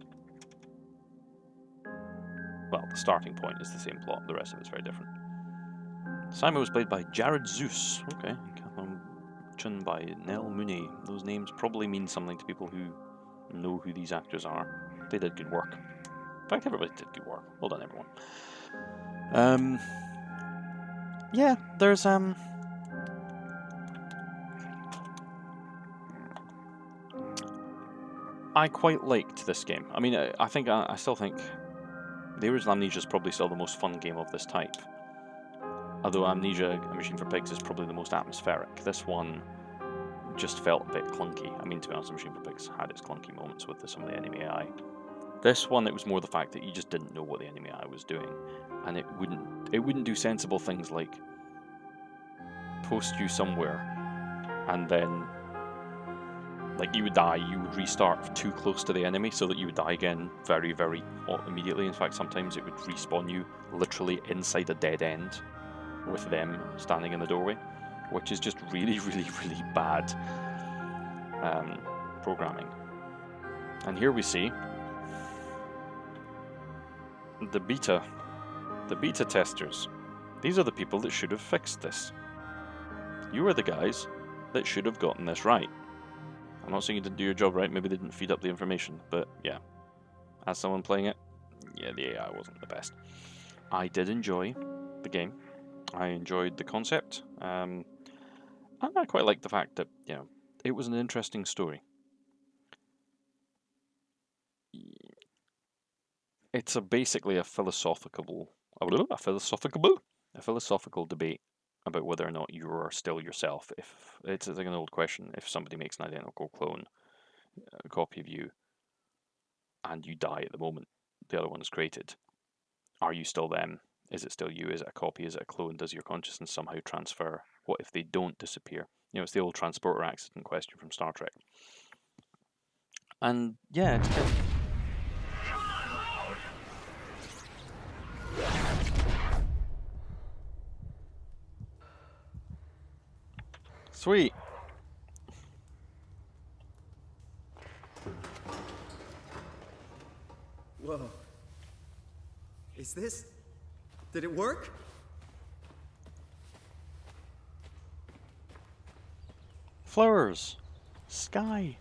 well, the starting point is the same plot, the rest of it's very different. Simon was played by Jared Zeus, okay, Catherine Chun by Nell Mooney. Those names probably mean something to people who know who these actors are. They did good work. In fact, everybody did good work. Well done, everyone. Yeah, there's I quite liked this game. I mean, I still think the original Amnesia is probably still the most fun game of this type. Although Amnesia: A Machine for Pigs is probably the most atmospheric. This one just felt a bit clunky. I mean, to be honest, Machine for Pigs had its clunky moments with some of the enemy AI. This one, it was more the fact that you just didn't know what the enemy AI was doing, and it wouldn't do sensible things like post you somewhere, and then like you would die, you would restart too close to the enemy, so that you would die again very, very immediately. In fact, sometimes it would respawn you literally inside a dead end, with them standing in the doorway, which is just really, really, really bad programming. And here we see the beta testers. These are the people that should have fixed this. You are the guys that should have gotten this right. I'm not saying you didn't do your job right, maybe they didn't feed up the information, but yeah. As someone playing it, yeah, the AI wasn't the best. I did enjoy the game. I enjoyed the concept. And I quite liked the fact that, you know, it was an interesting story. It's basically a philosophical debate about whether or not you are still yourself. If it's like an old question, if somebody makes an identical clone, a copy of you, and you die at the moment the other one is created, are you still them? Is it still you? Is it a copy? Is it a clone? Does your consciousness somehow transfer? What if they don't disappear? You know, it's the old transporter accident question from Star Trek. And yeah, it's kind of... Sweet. Whoa. Is this... Did it work? Flowers. Sky.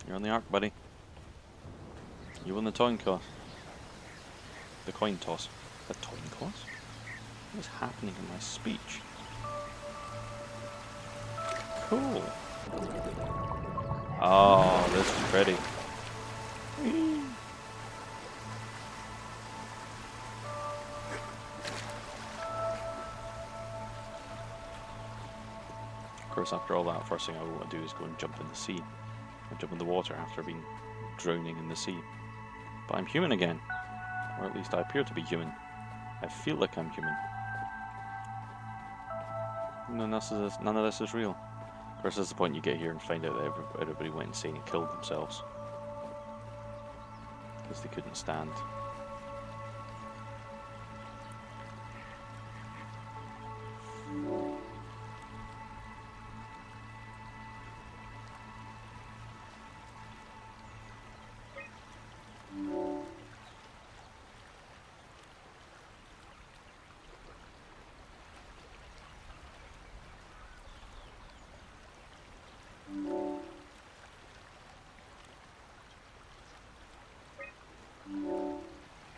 You're on the arc, buddy. You won the coin toss. The coin toss. The coin toss? What is happening in my speech? Cool. Oh, this is pretty. Of course, after all that, first thing I want to do is go and jump in the sea. Or jump in the water after being drowning in the sea. But I'm human again. Or at least I appear to be human. I feel like I'm human. None of this is real. Of course, there's the point you get here and find out that everybody went insane and killed themselves. Because they couldn't stand.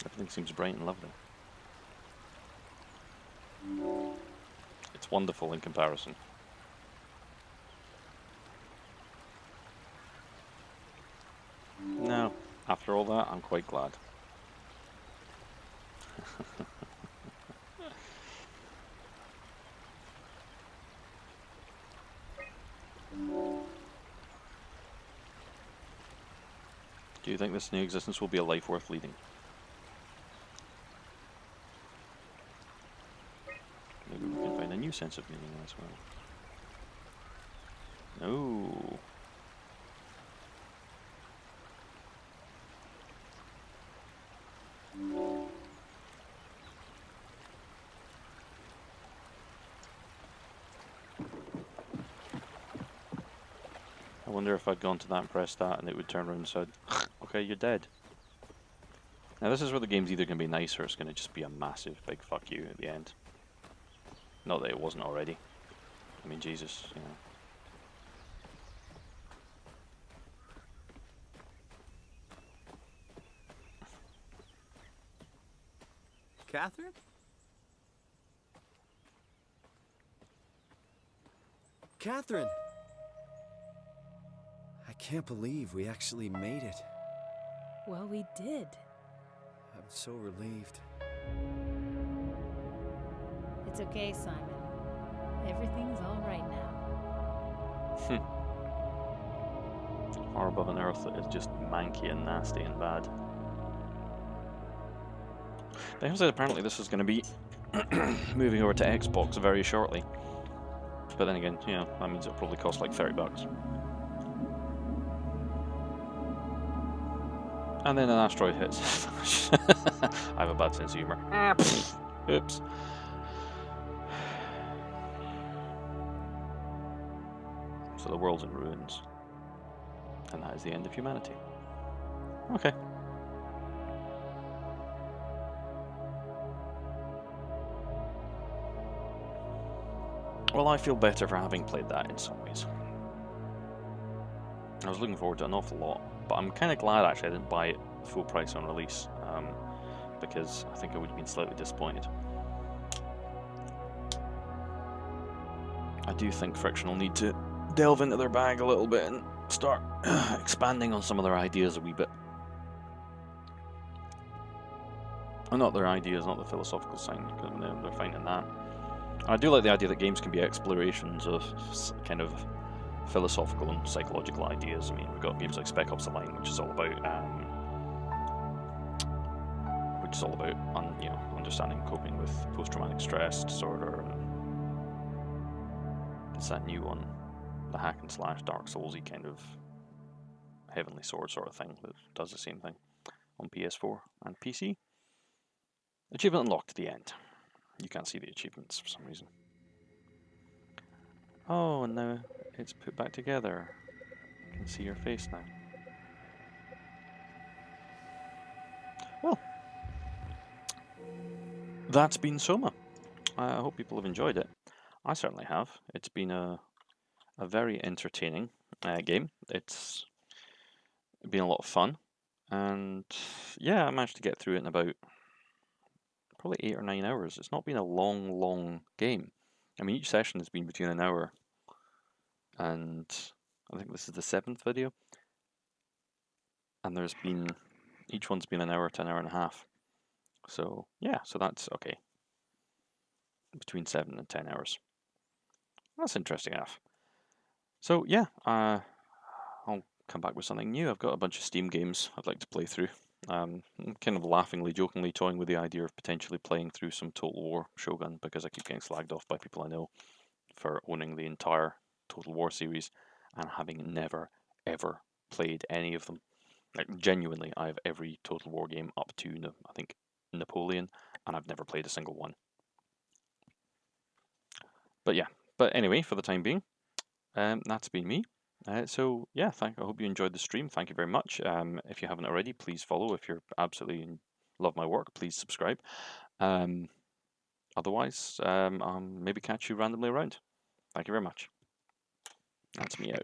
Everything seems bright and lovely. It's wonderful in comparison. No, after all that, I'm quite glad. Do you think this new existence will be a life worth leading? Maybe we can find a new sense of meaning as well. No. I wonder if I'd gone to that and pressed that and it would turn around and said, okay, you're dead. Now this is where the game's either going to be nice or it's going to just be a massive big fuck you at the end. Not that it wasn't already. I mean, Jesus, you know. Catherine? Catherine! I can't believe we actually made it. Well, we did. I'm so relieved. It's okay, Simon. Everything's all right now. Far above an Earth that is just manky and nasty and bad. They have said apparently this is going to be moving over to Xbox very shortly. But then again, you know, that means it'll probably cost like $30. And then an asteroid hits. I have a bad sense of humor. Oops. So the world's in ruins. And that is the end of humanity. Okay. Well, I feel better for having played that in some ways. I was looking forward to an awful lot, but I'm kind of glad actually I didn't buy it full price on release, because I think I would have been slightly disappointed. I do think Friction will need to delve into their bag a little bit and start expanding on some of their ideas a wee bit. And not their ideas, not the philosophical side, because they're finding that. I do like the idea that games can be explorations of kind of philosophical and psychological ideas. I mean, we've got games like Spec Ops: The Line, which is all about understanding coping with post-traumatic stress disorder. And it's that new one, the hack and slash Dark Soulsy kind of Heavenly Sword sort of thing that does the same thing on PS4 and PC. Achievement unlocked at the end. You can't see the achievements for some reason. Oh, and now it's put back together. I can see your face now. Well, that's been SOMA. I hope people have enjoyed it. I certainly have. It's been a very entertaining game. It's been a lot of fun. And yeah, I managed to get through it in about probably 8 or 9 hours. It's not been a long game. I mean, each session has been between an hour and I think this is the 7th video. And each one's been an hour to an hour and a half. So yeah, so that's okay. Between 7 and 10 hours. That's interesting enough. So yeah, I'll come back with something new. I've got a bunch of Steam games I'd like to play through. I'm kind of laughingly, jokingly toying with the idea of potentially playing through some Total War Shogun, because I keep getting slagged off by people I know for owning the entire Total War series and having never, ever played any of them. Like, genuinely, I have every Total War game up to, I think, Napoleon, and I've never played a single one. But yeah, anyway, for the time being, that's been me. So yeah, I hope you enjoyed the stream. Thank you very much. If you haven't already, please follow. If you're absolutely love my work, please subscribe. Otherwise, I'll maybe catch you randomly around. Thank you very much. That's me out.